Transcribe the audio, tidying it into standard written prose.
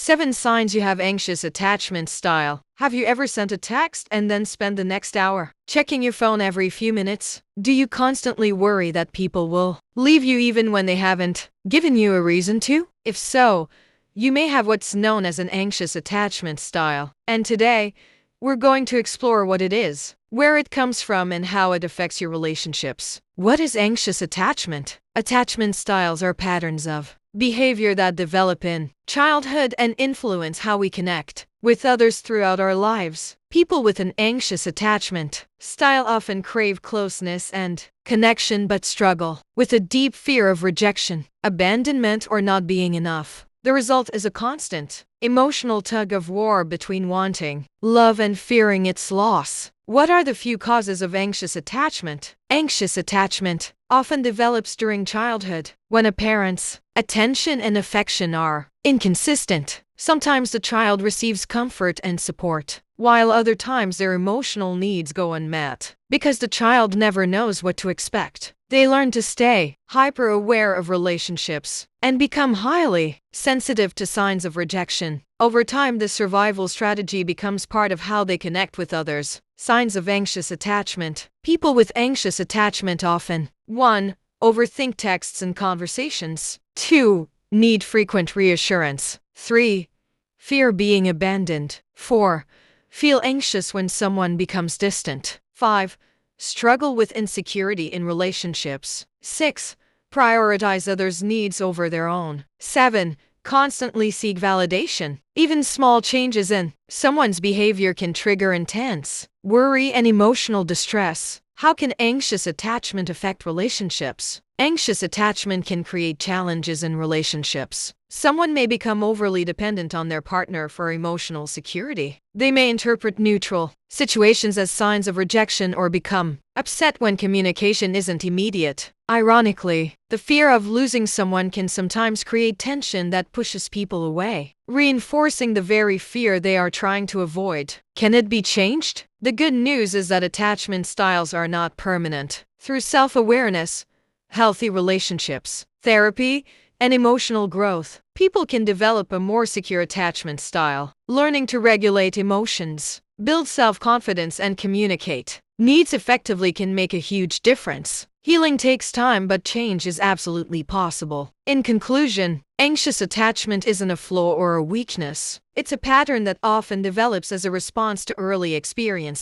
7 signs you have anxious attachment style. Have you ever sent a text and then spent the next hour checking your phone every few minutes? Do you constantly worry that people will leave you even when they haven't given you a reason to? If so, you may have what's known as an anxious attachment style. And today, we're going to explore what it is, where it comes from, and how it affects your relationships. What is anxious attachment? Attachment styles are patterns of behavior that develop in childhood and influence how we connect with others throughout our lives. People with an anxious attachment style often crave closeness and connection but struggle with a deep fear of rejection, abandonment, or not being enough. The result is a constant emotional tug-of-war between wanting love and fearing its loss. What are the few causes of anxious attachment? Anxious attachment often develops during childhood, when a parent's attention and affection are inconsistent. Sometimes the child receives comfort and support, while other times their emotional needs go unmet. Because the child never knows what to expect, they learn to stay hyper-aware of relationships and become highly sensitive to signs of rejection. Over time, this survival strategy becomes part of how they connect with others. Signs of anxious attachment. People with anxious attachment often 1. Overthink texts and conversations. 2. Need frequent reassurance. 3. Fear being abandoned. 4. Feel anxious when someone becomes distant. 5. Struggle with insecurity in relationships. 6. Prioritize others' needs over their own. 7. Constantly seek validation. Even small changes in someone's behavior can trigger intense worry and emotional distress. How can anxious attachment affect relationships? Anxious attachment can create challenges in relationships. Someone may become overly dependent on their partner for emotional security. They may interpret neutral situations as signs of rejection or become upset when communication isn't immediate. Ironically, the fear of losing someone can sometimes create tension that pushes people away, reinforcing the very fear they are trying to avoid. Can it be changed? The good news is that attachment styles are not permanent. Through self-awareness, healthy relationships, therapy, and emotional growth, people can develop a more secure attachment style. Learning to regulate emotions, build self-confidence, and communicate needs effectively can make a huge difference. Healing takes time, but change is absolutely possible. In conclusion, anxious attachment isn't a flaw or a weakness. It's a pattern that often develops as a response to early experiences